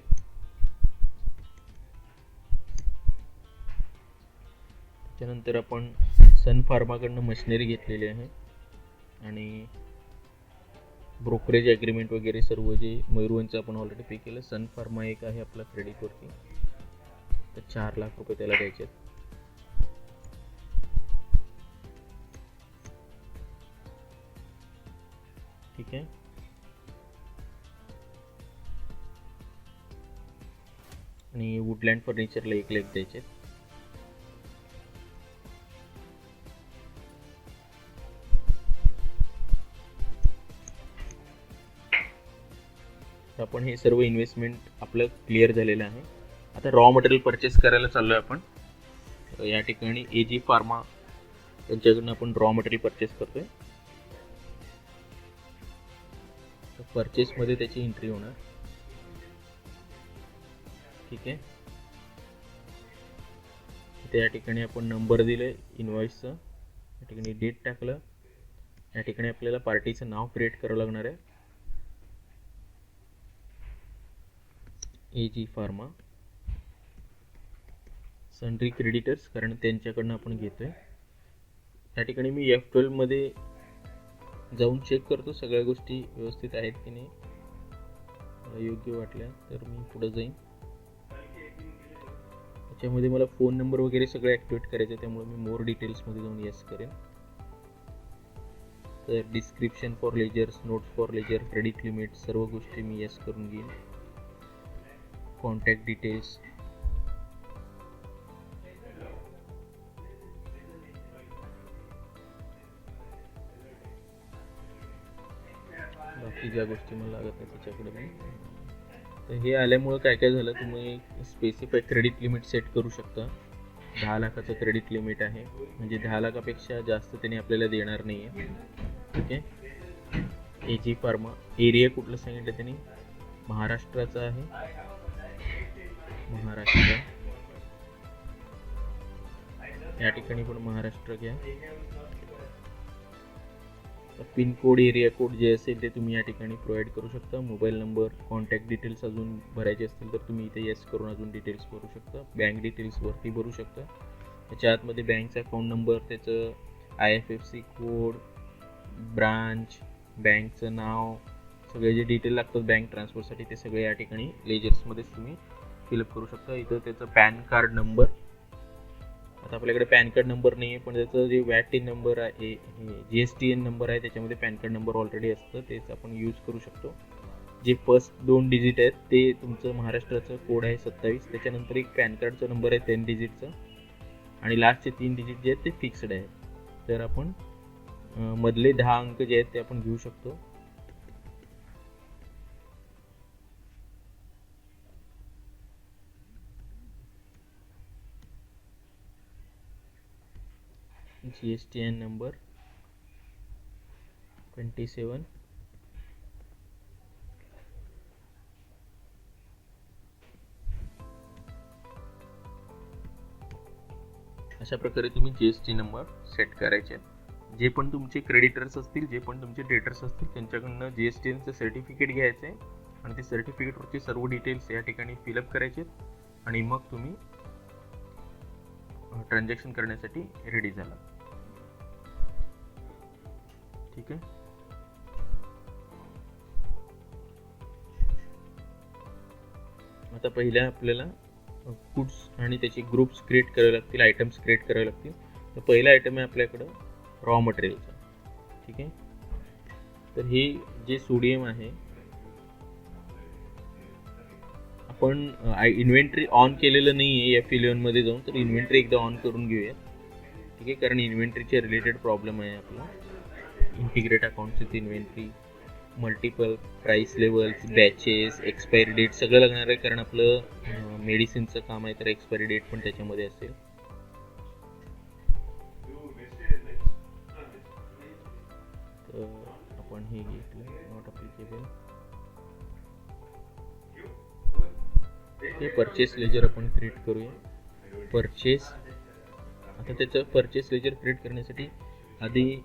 त्यानंतर आपण सन फार्माकडनं मशिनरी घेतलेली आहे आणि ब्रोकरेज ॲग्रीमेंट वगैरे सर्व जे मयूरवनचं आपण ऑलरेडी पे केलं. सन फार्मा एक आहे आपला क्रेडिटवरती, तर 4 लाख रुपये त्याला द्यायचे आहेत. ठीक आहे. आणि वुडलँड फर्निचरला 1 लाख द्यायचे आहेत. आपण हे सर्व इन्व्हेस्टमेंट आपलं क्लिअर झालेलं आहे. आता रॉ मटेरियल परचेस करायला चाललो आहे आपण. या ठिकाणी एजी फार्मा यांच्याकडून आपण रॉ मटेरियल परचेस करतोय. परचेसमध्ये त्याची एंट्री होणार. ठीक आहे. त्या ठिकाणी आपण नंबर दिले इनवॉइसचा, या ठिकाणी डेट टाकलं, या ठिकाणी आपल्याला पार्टीचं नाव क्रिएट करावं लागणार आहे. एजी फार्मा सनरी क्रेडिटर्स, कारण त्यांच्याकडनं आपण घेतोय. त्या ठिकाणी मी F12 मध्ये जाऊन चेक करतो सगळ्या गोष्टी व्यवस्थित आहेत की नाही. योग्य वाटल्या तर मी पुढे जाईन. त्याच्यामध्ये मला फोन नंबर वगैरे सगळं ॲक्टिवेट करायचं आहे, त्यामुळे मी मोर डिटेल्समध्ये जाऊन येस करेन. तर description for ledgers, notes for ledger, credit limit सर्व गोष्टी मी येस करून घेईन. कॉन्टॅक्ट डिटेल्स, बाकी ज्या गोष्टी मला लागत नाही त्याच्याकडे मी. तर हे आल्यामुळं काय काय झालं, तुम्ही स्पेसिफाय क्रेडिट लिमिट सेट करू शकता. 10 लाखाचं क्रेडिट लिमिट आहे, म्हणजे 10 लाखापेक्षा जास्त त्याने आपल्याला देणार नाही आहे. ठीक आहे. AG फार्मा, एरिया कुठलं सांगितलं त्यांनी, महाराष्ट्राचा आहे. महाराष्ट्र, या ठिकाणी पण महाराष्ट्र घ्या. पिनकोड, एरिया कोड जे असेल ते तुम्ही या ठिकाणी प्रोव्हाइड करू शकता. मोबाईल नंबर, कॉन्टॅक्ट डिटेल्स अजून भरायचे असतील तर तुम्ही इथे येस करून अजून डिटेल्स भरू शकता. बँक डिटेल्स वरती भरू शकता. त्याच्या आतमध्ये बँकचा अकाउंट नंबर, त्याचं IFSC कोड, ब्रांच, बँकचं नाव, सगळे जे डिटेल लागतात बँक ट्रान्सफरसाठी ते सगळे या ठिकाणी लेजर्समध्येच तुम्ही फिलअप करू शकता. इथं त्याचं पॅन कार्ड नंबर, आता आपल्याकडे पॅन कार्ड नंबर नाही आहे पण त्याचं जे VAT नंबर आहे, GSTN नंबर आहे, त्याच्यामध्ये पॅन कार्ड नंबर ऑलरेडी असतं, तेच आपण यूज करू शकतो. जे फर्स्ट 2 डिजिट आहेत ते तुमचं महाराष्ट्राचं कोड आहे 27, त्याच्यानंतर एक पॅन कार्डचा नंबर आहे 10 डिजिटचा, आणि लास्टचे 3 डिजिट जे आहेत ते फिक्स्ड आहेत. तर आपण मधले 10 अंक जे आहेत ते आपण घेऊ शकतो. GSTN नंबर 27, अशा प्रकारे तुम्ही GST नंबर सेट करायचे. जे पण तुमचे क्रेडिटर्स असतील, जे पण तुमचे डेटर्स असतील, त्यांच्याकडनं GSTNचं सर्टिफिकेट घ्यायचं आहे आणि ते सर्टिफिकेटवरचे सर्व डिटेल्स या ठिकाणी फिलअप करायचे आणि मग तुम्ही ट्रान्झॅक्शन करण्यासाठी रेडी झाला. ठीक आहे. आता पहिल्या आपल्याला गुड्स आणि त्याचे ग्रुप्स क्रिएट करावे लागतील, आयटम्स क्रिएट करावे लागतील. तर पहिला आयटम आहे आपल्याकडं रॉ मटेरियलचा. ठीक आहे. तर हे जे सोडियम आहे, आपण इन्व्हेंटरी ऑन केलेलं नाही आहे F11मध्ये जाऊन, तर इन्व्हेंटरी एकदा ऑन करून घेऊया. ठीक आहे, कारण इन्व्हेंटरीच्या रिलेटेड प्रॉब्लेम आहे आपला. Integrate account with inventory, multiple price levels, batches, expiry date सगळं लागणार आहे, कारण आपलं मेडिसिनचं काम आहे तर एक्सपायरी डेट पण त्याच्यामध्ये असेल. तर आपण हे घेतलं, नॉट अप्लिकेबल. हे परचेस लेजर आपण क्रिएट करूया. परचेस, आता त्याचं परचेस लेजर क्रिएट करण्यासाठी आधी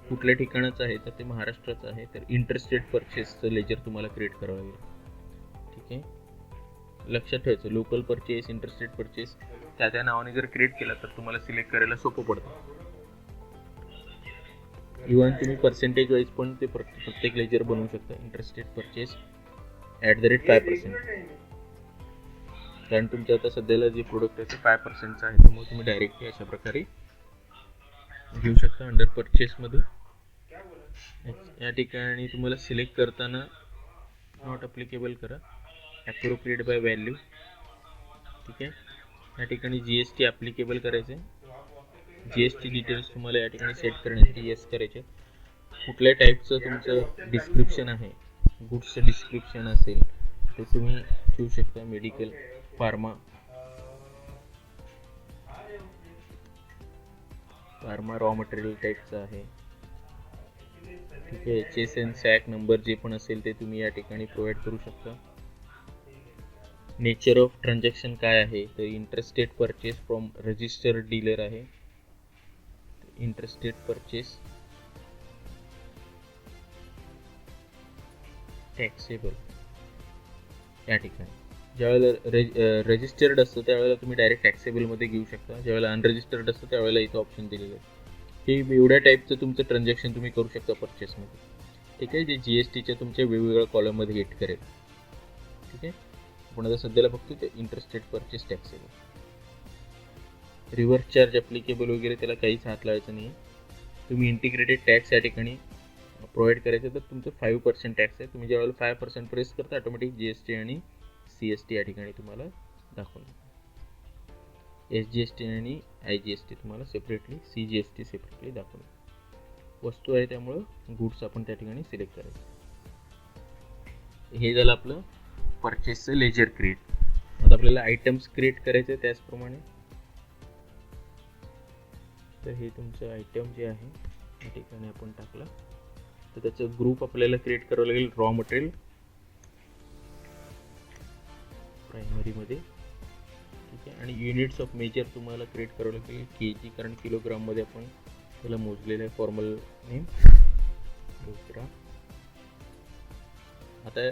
कुठल्या ठिकाणाचं आहे तर ते महाराष्ट्राचं आहे, तर इंटरस्टेट परचेसचं लेजर तुम्हाला क्रिएट करावं लागेल. ठीक आहे. लक्षात ठेवायचं, लोकल परचेस, इंटरस्टेट परचेस त्या नावाने जर क्रिएट केला तर तुम्हाला सिलेक्ट करायला सोपं पडतं. इव्हन तुम्ही पर्सेंटेज वाईज पण ते प्रत्येक लेजर बनवू शकता. इंटरस्टेट परचेस @5%, कारण तुमच्या आता सध्याला जे प्रोडक्ट आहे ते 5%चं आहे, त्यामुळे तुम्ही डायरेक्टली अशा प्रकारे घेऊ शकता. अंडर परचेसमध्ये या ठिकाणी तुम्हाला सिलेक्ट करताना नॉट अप्लिकेबल करा, ॲप्रोप्रिएट बाय व्हॅल्यू. ठीक आहे. या ठिकाणी GST ॲप्लिकेबल करायचे. GST डिटेल्स तुम्हाला या ठिकाणी सेट करण्यासाठी येस करायचे. कुठल्या टाईपचं तुमचं डिस्क्रिप्शन आहे, गुड्सचं डिस्क्रिप्शन असेल ते तुम्ही ठेवू शकता. मेडिकल, फार्मा रॉ मटेरियल टाईपचं आहे. ठीक आहे. HSN सॅक नंबर जे पण असेल ते तुम्ही या ठिकाणी प्रोव्हाइड करू शकता. नेचर ऑफ ट्रान्झॅक्शन काय आहे, तर interstate purchase from registered dealer आहे. Interstate purchase taxable. या ठिकाणी ज्यावेळेला रजिस्टर्ड असतं त्यावेळेला तुम्ही डायरेक्ट टॅक्सेबलमध्ये घेऊ शकता, ज्यावेळेला अनरजिस्टर्ड असतं त्यावेळेला इथं ऑप्शन दिलेलं आहे. हे एवढ्या टाईपचं तुमचं ट्रान्झॅक्शन तुम्ही करू शकता परचेसमध्ये. ठीक आहे. जे GSTच्या तुमच्या वेगवेगळ्या कॉलममध्ये हिट करेल. ठीक आहे. आपण आता सध्याला बघतो ते interstate purchase taxable. Reverse charge applicable वगैरे त्याला काहीच हात लावायचं नाही आहे. तुम्ही इंटिग्रेटेड टॅक्स या ठिकाणी प्रोव्हाइड करायचं तर तुमचं 5% टॅक्स आहे. तुम्ही ज्यावेळेला 5% प्रेस करता ऑटोमॅटिक GST आणि CST या ठिकाणी तुम्हाला दाखवून SGST आणि IGST तुम्हाला सेपरेटली, CGST सेपरेटली दाखवून. वस्तू आहे त्यामुळं गुड्स आपण त्या ठिकाणी सिलेक्ट करायचं. हे झालं आपलं परचेसचं लेजर क्रिएट. आता आपल्याला आयटम्स क्रिएट करायचे त्याचप्रमाणे. तर हे तुमचं आयटम जे आहे या ठिकाणी आपण टाकलं तर त्याचं ग्रुप आपल्याला क्रिएट करावं लागेल रॉ मटेरियल प्रायमरीमध्ये. ठीक आहे. आणि युनिट्स ऑफ मेजर तुम्हाला क्रिएट करावं लागेल KG, कारण किलोग्राममध्ये आपण त्याला मोजलेलं आहे. फॉर्मल नेम दुसरा. आता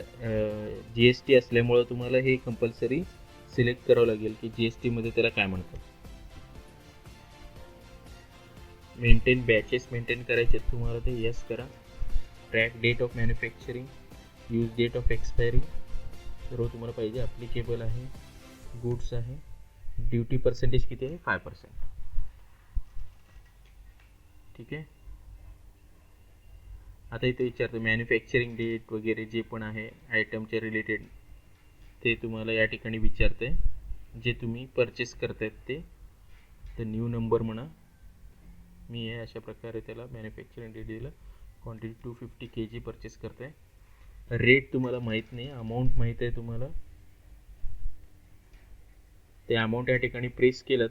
GST असल्यामुळं तुम्हाला हे कंपल्सरी सिलेक्ट करावं लागेल की GST मध्ये त्याला काय म्हणतात. मेंटेन बॅचेस मेंटेन करायचे तुम्हाला ते यस करा. Track date of manufacturing, use date of expiry सर्व तुम्हाला पाहिजे. ॲप्लिकेबल आहे, गुड्स आहे, ड्युटी पर्सेंटेज किती आहे 5%. ठीक आहे. आता इथे विचारतो मॅन्युफॅक्चरिंग डेट वगैरे जे पण आहे आयटमच्या रिलेटेड ते तुम्हाला या ठिकाणी विचारते. जे तुम्ही परचेस करतायत ते. तर न्यू नंबर म्हणा. मी आहे अशा प्रकारे त्याला मॅन्युफॅक्चरिंग डेट दिलं. क्वांटिटी 250 kg परचेस करताय. रेट तुम्हाला माहीत नाही, अमाऊंट माहीत आहे तुम्हाला. ते अमाऊंट या ठिकाणी प्रेस केलं,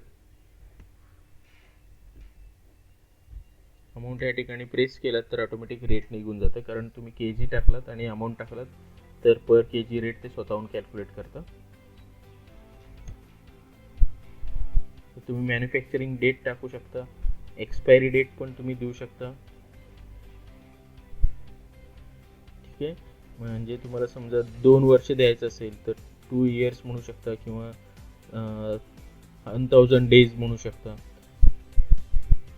अमाऊंट या ठिकाणी प्रेस केलात तर ऑटोमॅटिक रेट निघून जातं. कारण तुम्ही KG टाकलात आणि अमाऊंट टाकलात तर पर KG रेट ते स्वतःहून कॅल्क्युलेट करतं. तर तुम्ही मॅन्युफॅक्चरिंग डेट टाकू शकता, एक्सपायरी डेट पण तुम्ही देऊ शकता. ठीक आहे. म्हणजे तुम्हाला समजा 2 वर्ष द्यायचं असेल तर 2 years म्हणू शकता किंवा 1000 days म्हणू शकता.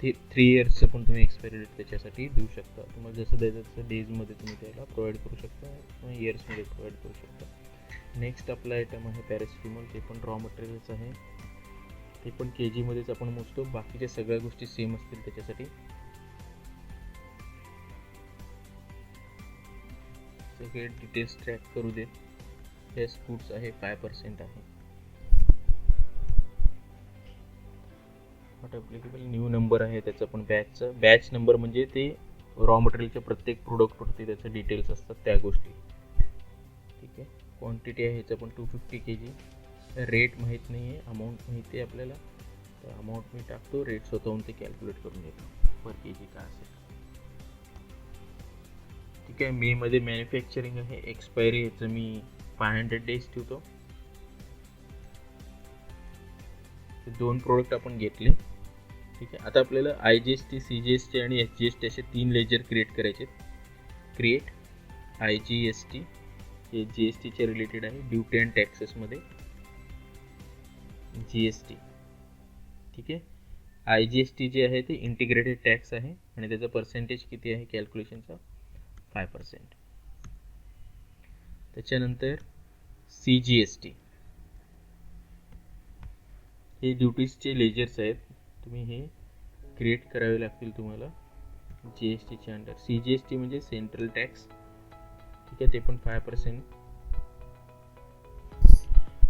3 yearsचं पण तुम्ही एक्सपायरी डेट त्याच्यासाठी देऊ शकता. तुम्हाला जसं द्यायचं तसं डेजमध्ये तुम्ही त्याला प्रोव्हाइड करू शकता किंवा इयर्समध्ये प्रोव्हाइड करू शकता. नेक्स्ट आपला आयटम आहे पॅरासिटामॉल. ते पण रॉ मटेरियलच आहे. ते पण KG मध्येच आपण मोजतो. बाकीच्या सगळ्या गोष्टी सेम असतील त्याच्यासाठी. सगळे डिटेल्स ट्रॅक करू देत. हेस गुड्स आहे 5% आहे. Not applicable. न्यू नंबर आहे त्याचा पण बॅचचा. बॅच नंबर म्हणजे ते रॉ मटेरियलच्या प्रत्येक प्रोडक्टवरती त्याचं डिटेल्स असतात त्या गोष्टी. ठीक आहे. क्वांटिटी आहे ह्याचं पण 250 kg. रेट माहीत नाही आहे, अमाऊंट माहिती आहे आपल्याला. तर अमाऊंट मी टाकतो, रेट स्वतःहून ते कॅल्क्युलेट करून घेतो पर KG काय असेल. ठीक आहे. मे मध्ये मॅन्युफॅक्चरिंग आहे. एक्सपायरी ह्याचं मी 500 days ठेवतो. 2 प्रोडक्ट आपण घेतले. ठीक आहे. आता आपल्याला IGST, CGST आणि SGST असे 3 लेजर क्रिएट करायचे. क्रिएट IGST हे GST चे रिलेटेड आहे. ड्युटी अँड टॅक्सेसमध्ये GST. ठीक आहे. IGST जे आहे ते इंटिग्रेटेड टॅक्स आहे आणि त्याचा पर्सेंटेज किती आहे कॅल्क्युलेशनचा 5%. त्याच्यानंतर CGST हे ड्युटीजचे लेजर्स आहेत. तुम्ही हे क्रिएट करावे लागतील तुम्हाला GSTच्या अंडर. CGST म्हणजे सेंट्रल टॅक्स. ठीक आहे. ते पण 5%.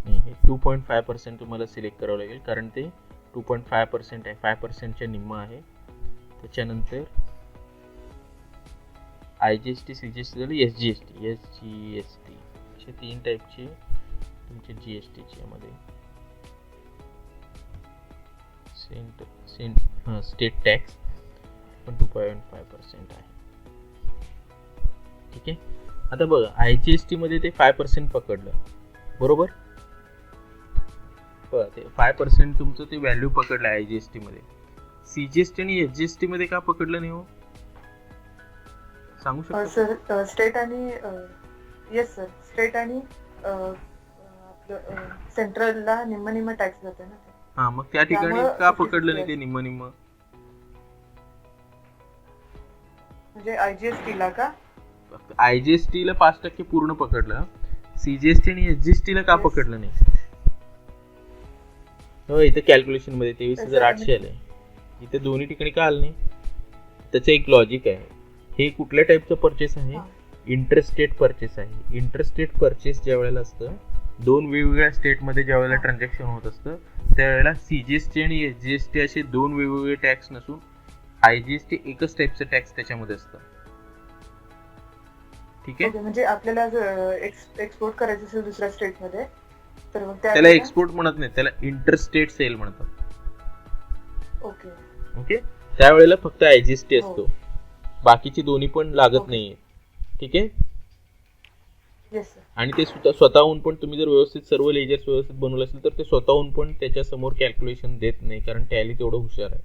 नाही, हे 2.5% तुम्हाला सिलेक्ट करावं लागेल कारण ते 2.5% आहे. 5%च्या निम्म आहे. त्याच्यानंतर IGST, CGST झाली. SGST असे 3 टाईपचे तुमचे GSTचे यामध्ये. स्टेट टॅक्स पण 2.5% आहे. ठीक आहे. आता बघा IGST मध्ये ते 5% पकडलं बरोबर. ते 5% तुमचं ते व्हॅल्यू पकडलं IGST मध्ये. CGST आणि SGST मध्ये का पकडलं नाही हो सांगू शकता सर स्टेट आणि येस सर स्टेट आणि आपलं सेंट्रलला निम्म निम्म टॅक्स जाते ना. हा मग त्या ठिकाणी त्यामुळं का पकडलं नाही ते निम्म निम्म. म्हणजे IGST ला का IGST ला 5% पूर्ण पकडलं. CGST आणि SGST ला का पकडलं नाही. हो इथे कॅल्क्युलेशन मध्ये 23,800 आले. इथे दोन्ही ठिकाणी का आलं नाही त्याचं एक लॉजिक आहे. हे कुठल्या टाईपचं परचेस आहे? हा. इंटरस्टेट परचेस आहे. इंटरस्टेट परचेस ज्या वेळेला असतं, दोन वेगवेगळ्या स्टेटमध्ये ज्या वेळेला हा. ट्रान्झॅक्शन होत असतं त्यावेळेला सीजीएसटी आणि एसजीएसटी असे दोन वेगवेगळे टॅक्स नसून आयजीएसटी एकच टाईपचं टॅक्स त्याच्यामध्ये असतं. ठीक आहे, ओके, म्हणजे आपल्याला जर एक्सपोर्ट करायचं असेल दुसऱ्या स्टेटमध्ये तर मग त्याला एक्सपोर्ट म्हणत नाही, त्याला इंटरस्टेट सेल म्हणतात. ओके. ओके, त्यावेळेला फक्त आयजीएसटी हो. असतो, बाकीची दोन्ही पण लागत ओके. नाहीये. ठीक आहे, येस सर. आणि ते स्वतःहून पण तुम्ही जर व्यवस्थित सर्व लेजर्स व्यवस्थित बनवले असेल तर ते स्वतःहून पण त्याच्या समोर कॅल्क्युलेशन देत नाही, कारण टॅली तेवढं हुशार आहे,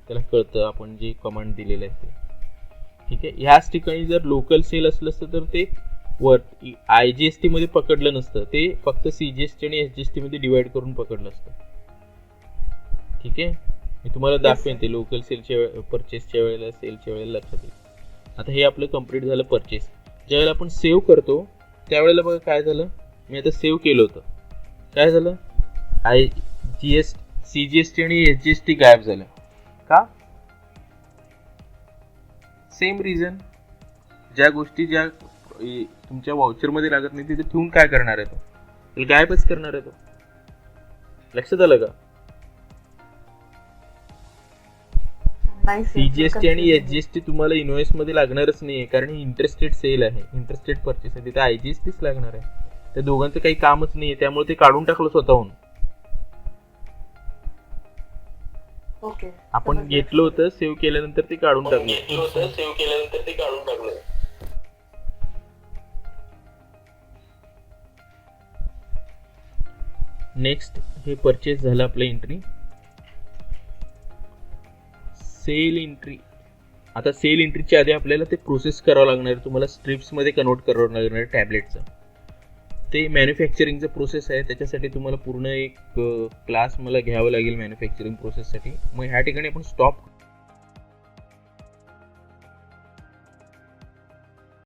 त्याला कळतं आपण जे कमांड दिलेलं आहे ते. ठीक आहे, ह्याच ठिकाणी जर लोकल सेल असलं असतं तर ते वर आयजीएसटी मध्ये पकडलं नसतं, ते फक्त सीजीएसटी आणि एसजीएसटी मध्ये डिवाइड करून पकडलं असतं. ठीक आहे, मी तुम्हाला दाखवेन ते लोकल सेलच्या परचेसच्या वेळेला, सेलच्या वेळेला लक्षात येईल. आता हे आपलं कम्प्लीट झालं परचेस. ज्यावेळेला आपण सेव्ह करतो त्यावेळेला बघा काय झालं, मी आता सेव्ह केलं होतं, काय झालं, सीजीएसटी आणि एसजीएसटी गायब झालं. का? सेम रिझन, ज्या गोष्टी ज्या तुमच्या वाउचरमध्ये लागत नाही तिथे ठेवून काय करणार आहे तो, गायबच करणार आहे तो. लक्षात आलं का? नाही सर, सीजीएसटी आणि confusing. एसजीएसटी तुम्हाला इनव्हॉइस मध्ये लागणारच नाहीये, कारण ही इंटरस्टेट सेल आहे, इंटरस्टेट परचेस आहे, तिथे आयजीएसटीच लागणार आहे. त्या दोघांचं काही कामच नाहीये, त्यामुळे ते काढून टाकलं स्वतःहून. ओके, आपण समजलं. घेतलं होतं, सेव्ह केल्यानंतर ते काढून टाकलं. नेक्स्ट हे परचेस झालं आपलं एंट्री. Sale entry. आता सेल एंट्रीच्या आधी आपल्याला ते प्रोसेस करावं लागणार आहे, तुम्हाला स्ट्रिप्समध्ये कन्वर्ट करावं लागणार आहे टॅबलेटचं. ते मॅन्युफॅक्चरिंगचं प्रोसेस आहे, त्याच्यासाठी तुम्हाला पूर्ण एक क्लास मला घ्यावं लागेल मॅन्युफॅक्चरिंग प्रोसेससाठी. मग ह्या ठिकाणी आपण स्टॉप